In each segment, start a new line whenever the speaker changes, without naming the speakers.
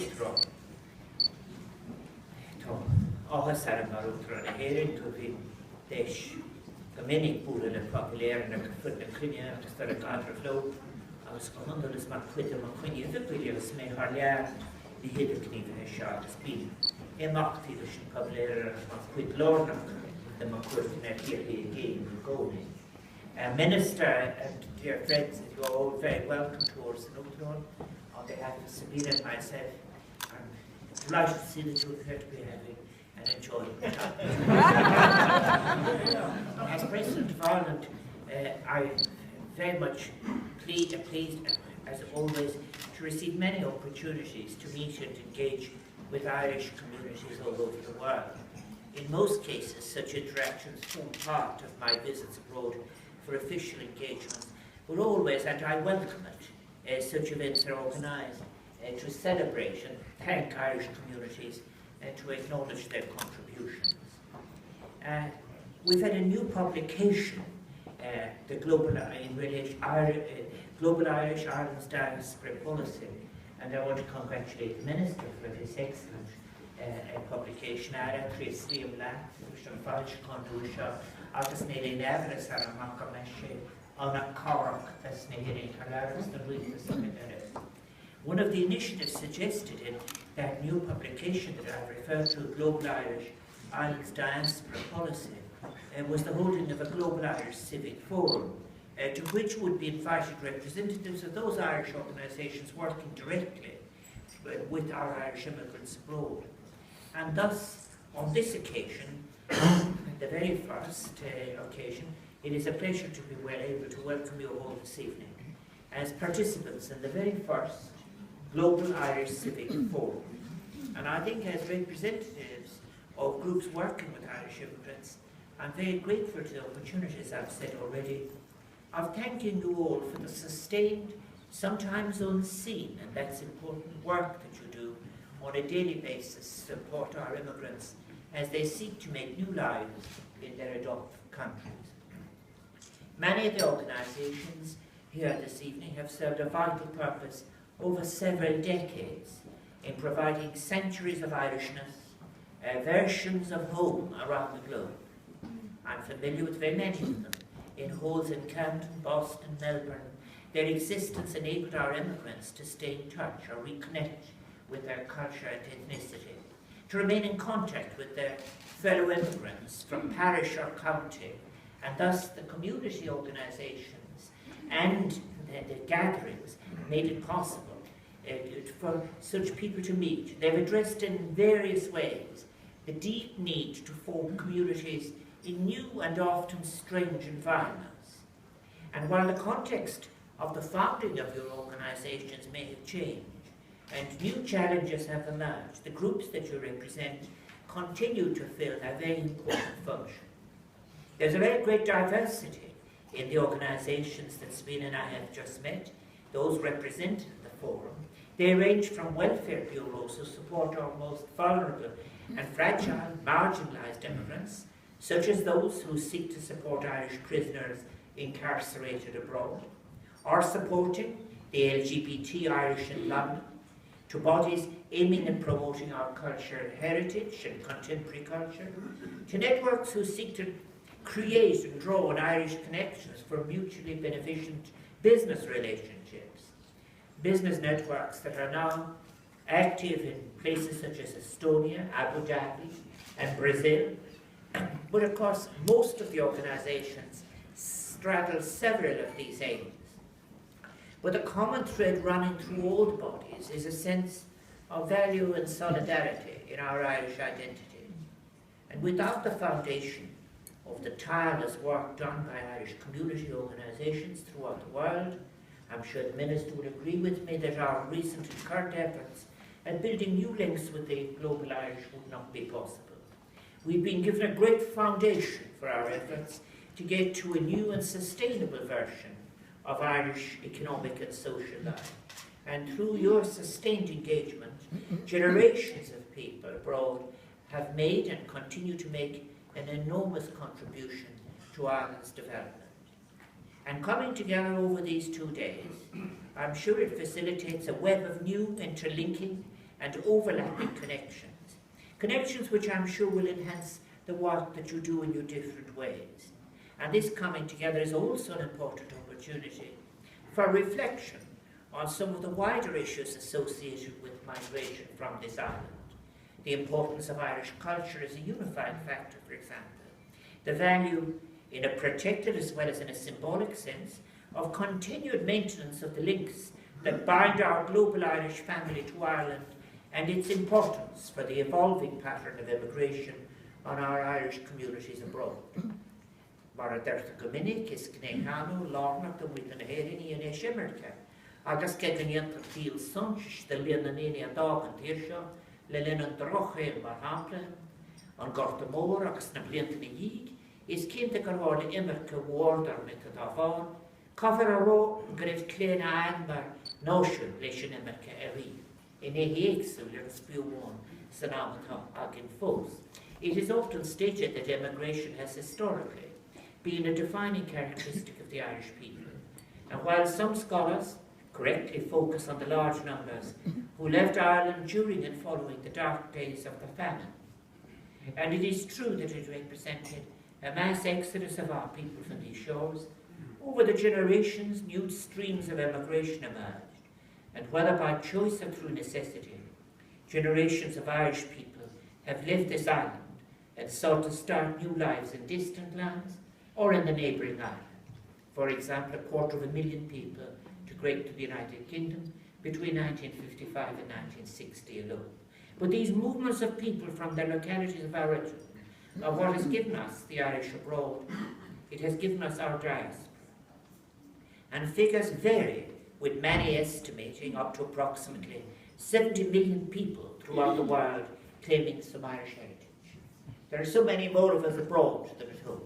Uachtaráin. Áras mar Uachtaráin a héireann go bhí deis go minic búla le populéir na fut na cruinne agus tar a gadra fló agus go hundal is mar cuide mar chuine bhíile agus mé thar lear i héidir cníomh seo agus bí. Éachtaí sin populéir mar cuid lórnach de mar cuairtain ar chéirthaí a géim gcónaí. Minister and dear friends, you are all very welcome to us in Uachtaráin. On behalf of Sabina and myself, I'm delighted to see that you are here to be having and enjoying the time. As President of Ireland, I'm very much pleased, as always, to receive many opportunities to meet and engage with Irish communities all over the world. In most cases, such interactions form part of my visits abroad for official engagements, but always, and I welcome it, such events are organised to celebrate and thank Irish communities and to acknowledge their contributions. We've had a new publication, the Global Irish Ireland's Diaspora Policy, and I want to congratulate the Minister for this excellent publication. Áras Sliam La, which I'm falch conduisha, agus nearly never as a macamashi on a cork as nearly Aras the Booth. One of the initiatives suggested in that new publication that I referred to, Global Irish Ireland's Diaspora Policy, was the holding of a Global Irish Civic Forum, to which would be invited representatives of those Irish organisations working directly with our Irish immigrants abroad. And thus, on this occasion, the very first occasion, it is a pleasure to be able to welcome you all this evening as participants in the very first Global Irish Civic Forum. And I think as representatives of groups working with Irish immigrants, I'm very grateful to the opportunities I've said already of thanking you all for the sustained, sometimes unseen, and that's important work that you do on a daily basis to support our immigrants as they seek to make new lives in their adopted countries. Many of the organisations here this evening have served a vital purpose over several decades in providing sanctuaries of Irishness, versions of home around the globe. I'm familiar with very many of them. In halls in Camden, Boston, Melbourne, their existence enabled our immigrants to stay in touch or reconnect with their culture and ethnicity, to remain in contact with their fellow immigrants from parish or county, and thus the community organisations and the gatherings made it possible for such people to meet. They've addressed in various ways the deep need to form communities in new and often strange environments. And while the context of the founding of your organisations may have changed and new challenges have emerged, the groups that you represent continue to fill a very important function. There's a very great diversity in the organisations that Sabina and I have just met, those represented in the forum. They range from welfare bureaus who support our most vulnerable and fragile, marginalised immigrants, such as those who seek to support Irish prisoners incarcerated abroad, or supporting the LGBT Irish in London, to bodies aiming at promoting our cultural heritage and contemporary culture, to networks who seek to create and draw on Irish connections for mutually beneficent business relationships. Business networks that are now active in places such as Estonia, Abu Dhabi, and Brazil. But of course, most of the organisations straddle several of these aims. But the common thread running through all the bodies is a sense of value and solidarity in our Irish identity. And without the foundation of the tireless work done by Irish community organisations throughout the world, I'm sure the Minister would agree with me that our recent and current efforts at building new links with the Global Irish would not be possible. We've been given a great foundation for our efforts to get to a new and sustainable version of Irish economic and social life. And through your sustained engagement, generations of people abroad have made and continue to make an enormous contribution to Ireland's development. And coming together over these 2 days, I'm sure it facilitates a web of new interlinking and overlapping connections. Connections which I'm sure will enhance the work that you do in your different ways. And this coming together is also an important opportunity for reflection on some of the wider issues associated with migration from this island. The importance of Irish culture as a unifying factor, for example. The value, in a protected as well as in a symbolic sense, of continued maintenance of the links that bind our global Irish family to Ireland, and its importance for the evolving pattern of immigration on our Irish communities abroad. Mar a deirta go minic is cnéhanú lárnach do bhuiil na héiríní in éis Imirce, agus ce gníontar fíl sunsis de líon na néine an dágan tíir seo, le linn an drochail mar hampla, an gorta mór agus na blianta na dhíig, is cinnta gur bháil Imirce bhórdar mit a dáfáin, cofar a ró gur raibh cléan ain mar nóisiún leis an Imirce a rí. In a héagsúil ar a spiúháin san ámatá agin fós. It is often stated that immigration has historically been a defining characteristic of the Irish people. And while some scholars correctly focus on the large numbers who left Ireland during and following the dark days of the famine, and it is true that it represented a mass exodus of our people from these shores, over the generations new streams of immigration emerged, and whether by choice or through necessity, generations of Irish people have left this island and sought to start new lives in distant lands or in the neighbouring island. For example, 250,000 people to the United Kingdom between 1955 and 1960 alone. But these movements of people from their localities of origin are what has given us the Irish abroad. It has given us our diaspora. And figures vary, with many estimating up to approximately 70 million people throughout the world claiming some Irish heritage. There are so many more of us abroad than at home.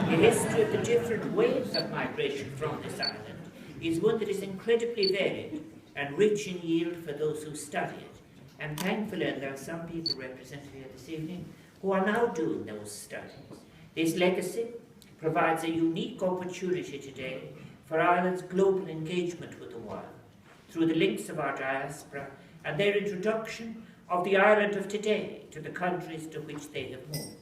The history of the different waves of migration from this island is one that is incredibly varied and rich in yield for those who study it. And thankfully, there are some people represented here this evening who are now doing those studies. This legacy provides a unique opportunity today for Ireland's global engagement with the world through the links of our diaspora and their introduction of the Ireland of today to the countries to which they have moved.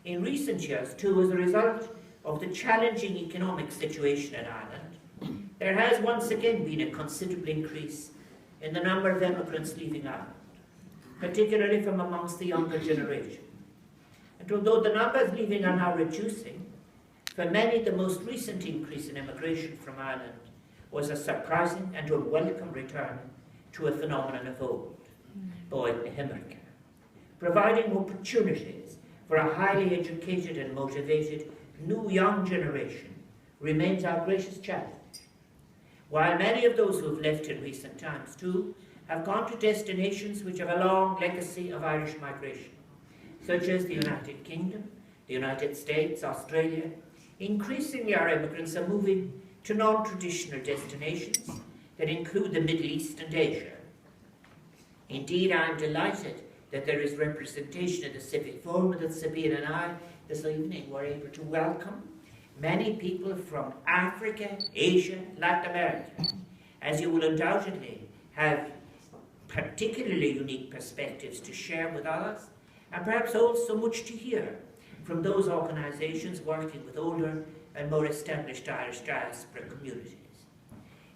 In recent years, too, as a result of the challenging economic situation in Ireland, there has once again been a considerable increase in the number of immigrants leaving Ireland, particularly from amongst the younger generation. And although the numbers leaving are now reducing, for many the most recent increase in immigration from Ireland was a surprising and unwelcome return to a phenomenon of old, Boyd Himirka, providing opportunities for a highly educated and motivated new young generation remains our greatest challenge. While many of those who have left in recent times too have gone to destinations which have a long legacy of Irish migration, such as the United Kingdom, the United States, Australia, increasingly our immigrants are moving to non-traditional destinations that include the Middle East and Asia. Indeed, I am delighted that there is representation at the Civic Forum that Sabine and I this evening were able to welcome many people from Africa, Asia, Latin America, as you will undoubtedly have particularly unique perspectives to share with us, and perhaps also much to hear from those organisations working with older and more established Irish diaspora communities.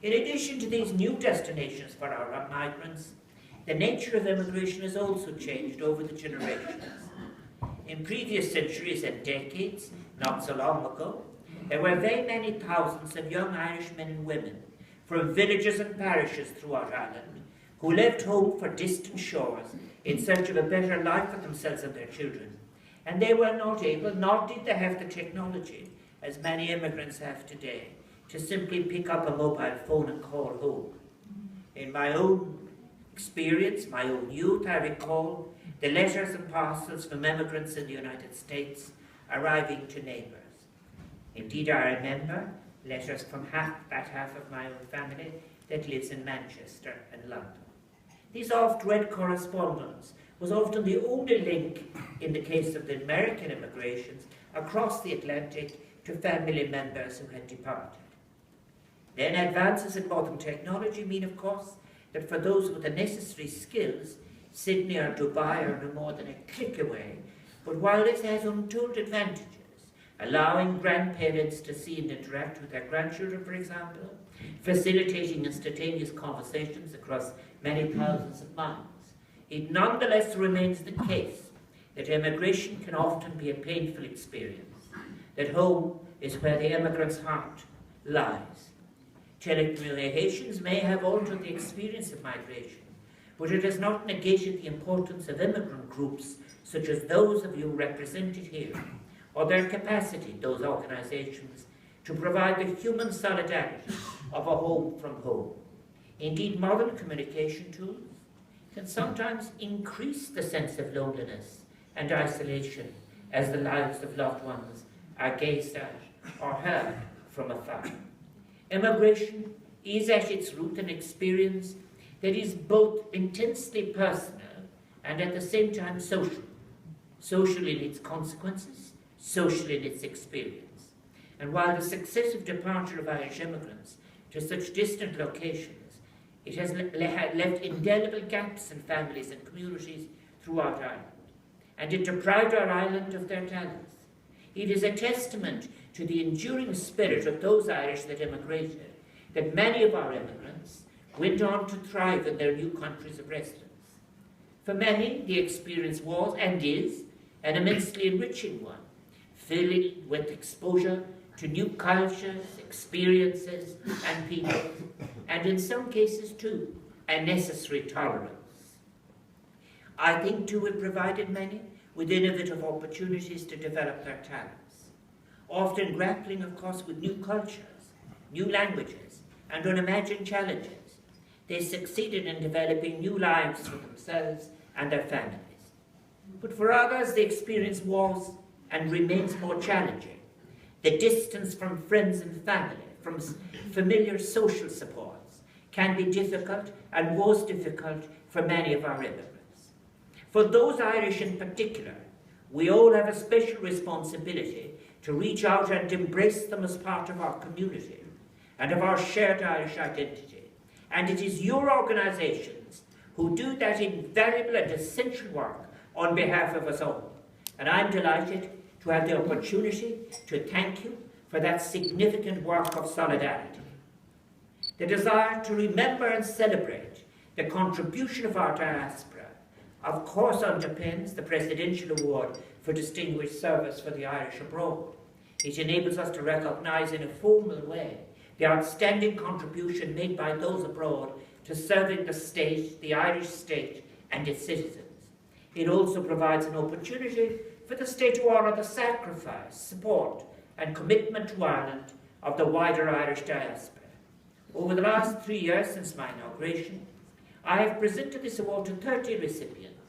In addition to these new destinations for our migrants, the nature of immigration has also changed over the generations. In previous centuries and decades, not so long ago, there were very many thousands of young Irish men and women from villages and parishes throughout Ireland who left home for distant shores in search of a better life for themselves and their children. And they were not able, nor did they have the technology, as many immigrants have today, to simply pick up a mobile phone and call home. In my own experience, my own youth, I recall the letters and parcels from immigrants in the United States arriving to neighbours. Indeed, I remember letters from that half of my own family that lives in Manchester and London. This oft-read correspondence was often the only link, in the case of the American immigrations, across the Atlantic to family members who had departed. Then advances in modern technology mean, of course, that for those with the necessary skills, Sydney or Dubai are no more than a click away. But while this has untold advantages, allowing grandparents to see and interact with their grandchildren, for example, facilitating instantaneous conversations across many thousands of miles, it nonetheless remains the case that immigration can often be a painful experience, that home is where the immigrant's heart lies. Telecommunications may have altered the experience of migration, but it has not negated the importance of immigrant groups such as those of you represented here, or their capacity, those organisations, to provide the human solidarity of a home from home. Indeed, modern communication tools can sometimes increase the sense of loneliness and isolation as the lives of loved ones are gazed at or heard from afar. Immigration is at its root an experience that is both intensely personal and at the same time social. Social in its consequences, social in its experience. And while the successive departure of Irish immigrants to such distant locations, it has left indelible gaps in families and communities throughout Ireland, and it deprived our island of their talents. It is a testament to the enduring spirit of those Irish that immigrated, that many of our immigrants went on to thrive in their new countries of residence. For many, the experience was, and is, an immensely enriching one, filled with exposure to new cultures, experiences, and people, and in some cases, too, a necessary tolerance. I think, too, it provided many with innovative opportunities to develop their talents, often grappling, of course, with new cultures, new languages, and unimagined challenges. They succeeded in developing new lives for themselves and their families. But for others, the experience was and remains more challenging. The distance from friends and family, from familiar social supports, can be difficult and was difficult for many of our immigrants. For those Irish in particular, we all have a special responsibility to reach out and embrace them as part of our community and of our shared Irish identity. And it is your organisations who do that invaluable and essential work on behalf of us all. And I'm delighted to have the opportunity to thank you for that significant work of solidarity. The desire to remember and celebrate the contribution of our diaspora, of course, underpins the Presidential Award for Distinguished Service for the Irish Abroad. It enables us to recognise in a formal way the outstanding contribution made by those abroad to serving the state, the Irish state, and its citizens. It also provides an opportunity for the state to honour the sacrifice, support, and commitment to Ireland of the wider Irish diaspora. Over the last 3 years since my inauguration, I have presented this award to 30 recipients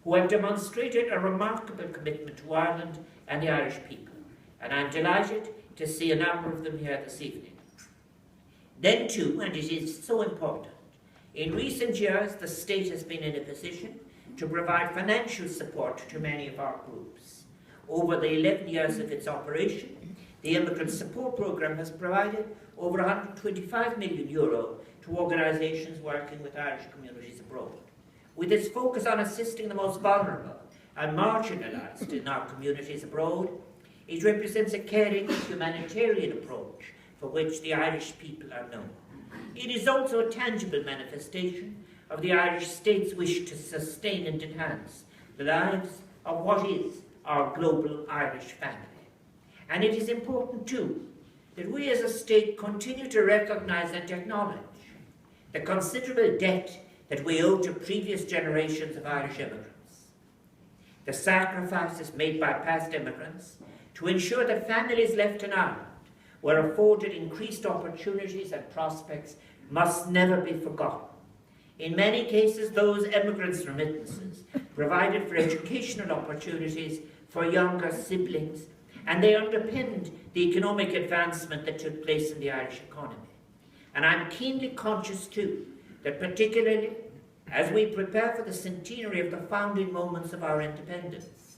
who have demonstrated a remarkable commitment to Ireland and the Irish people, and I'm delighted to see a number of them here this evening. Then too, and it is so important, in recent years the state has been in a position to provide financial support to many of our groups. Over the 11 years of its operation, the Immigrant Support Programme has provided over €125 million to organisations working with Irish communities abroad. With its focus on assisting the most vulnerable and marginalised in our communities abroad, it represents a caring humanitarian approach for which the Irish people are known. It is also a tangible manifestation of the Irish state's wish to sustain and enhance the lives of what is our global Irish family. And it is important too that we as a state continue to recognise and acknowledge the considerable debt that we owe to previous generations of Irish immigrants, the sacrifices made by past immigrants to ensure that families left in Ireland were afforded increased opportunities and prospects must never be forgotten. In many cases, those immigrants' remittances provided for educational opportunities for younger siblings, and they underpinned the economic advancement that took place in the Irish economy. And I'm keenly conscious too that particularly as we prepare for the centenary of the founding moments of our independence,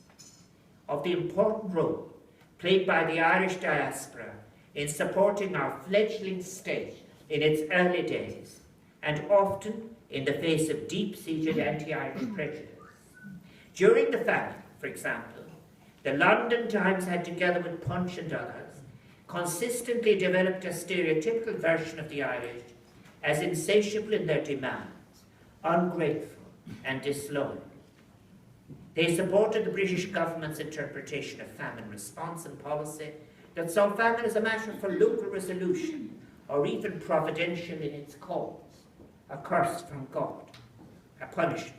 of the important role played by the Irish diaspora in supporting our fledgling state in its early days, and often in the face of deep-seated anti-Irish prejudice. During the famine, for example, the London Times had, together with Punch and others, consistently developed a stereotypical version of the Irish as insatiable in their demands, ungrateful and disloyal. They supported the British government's interpretation of famine response and policy that saw famine as a matter for local resolution or even providential in its cause, a curse from God, a punishment.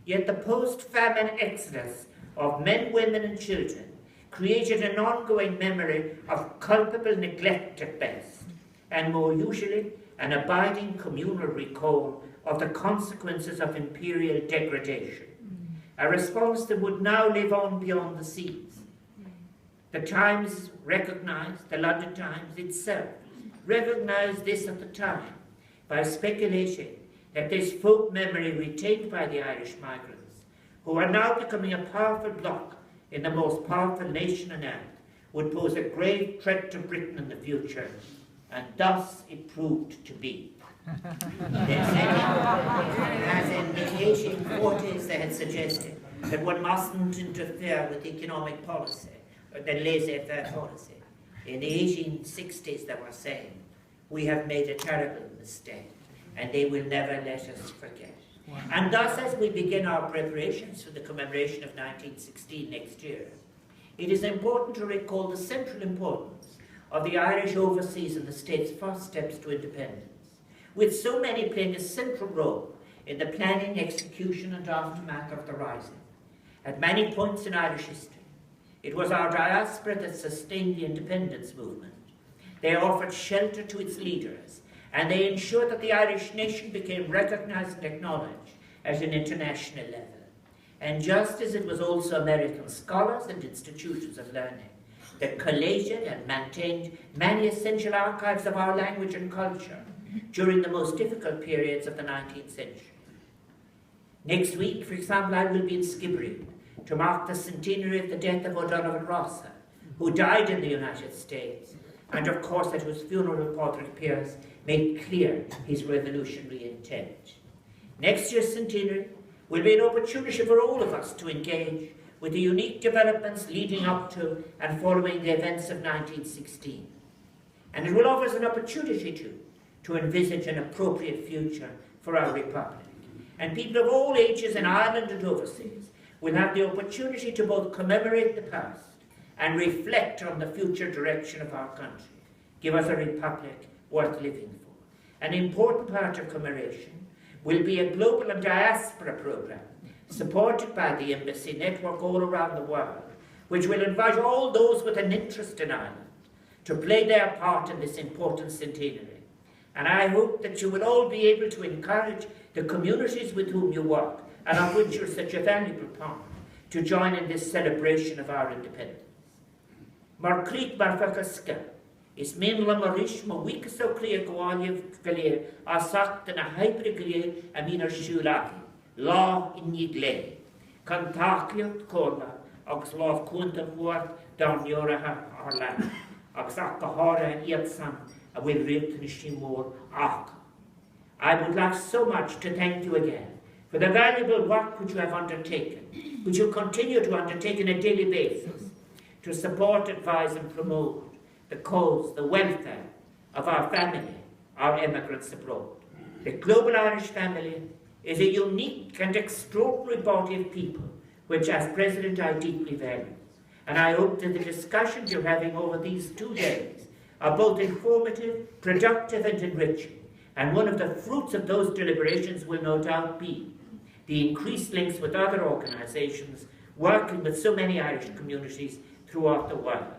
Yet the post-famine exodus of men, women and children created an ongoing memory of culpable neglect at best, and more usually an abiding communal recall of the consequences of imperial degradation, a response that would now live on beyond the seas. The Times recognised, the London Times itself, recognised this at the time by speculating that this folk memory retained by the Irish migrants, who are now becoming a powerful bloc in the most powerful nation on earth, would pose a grave threat to Britain in the future, and thus it proved to be. They said, as in the 1840s they had suggested that one mustn't interfere with economic policy, or the laissez-faire policy. In the 1860s they were saying, we have made a terrible mistake, and they will never let us forget. Wow. And thus, as we begin our preparations for the commemoration of 1916 next year, it is important to recall the central importance of the Irish overseas in the state's first steps to independence, with so many playing a central role in the planning, execution and aftermath of the Rising. At many points in Irish history, it was our diaspora that sustained the independence movement. They offered shelter to its leaders, and they ensured that the Irish nation became recognised and acknowledged at an international level. And just as it was also American scholars and institutions of learning that collated and maintained many essential archives of our language and culture during the most difficult periods of the 19th century. Next week, for example, I will be in Skibbereen to mark the centenary of the death of O'Donovan Rossa, who died in the United States, and of course at whose funeral Patrick Pearse made clear his revolutionary intent. Next year's centenary will be an opportunity for all of us to engage with the unique developments leading up to and following the events of 1916. And it will offer us an opportunity to envisage an appropriate future for our republic. And people of all ages in Ireland and overseas will have the opportunity to both commemorate the past and reflect on the future direction of our country. Give us a republic worth living for. An important part of commemoration will be a global and diaspora programme supported by the embassy network all around the world, which will invite all those with an interest in Ireland to play their part in this important centenary. And I hope that you will all be able to encourage the communities with whom you work, and of which you're such a valuable part, to join in this celebration of our independence. Mar crit mar facaska, is menla marish ma wikaso crea goaliev galir, a sagt na hyper galir a mina shulahi, law in yigle, cantakiot corla, ox law kunta huat down yoraha arlan, ox akahara yetsan, a will rip nishimor ach. I would like so much to thank you again for the valuable work which you have undertaken, which you continue to undertake on a daily basis, to support, advise and promote the cause, the welfare of our family, our emigrants abroad. The Global Irish family is a unique and extraordinary body of people, which as President I deeply value. And I hope that the discussions you're having over these 2 days are both informative, productive and enriching. And one of the fruits of those deliberations will no doubt be the increased links with other organisations working with so many Irish communities throughout the world.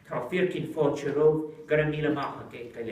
Tá firkin fáilte róh, gar a míle maith a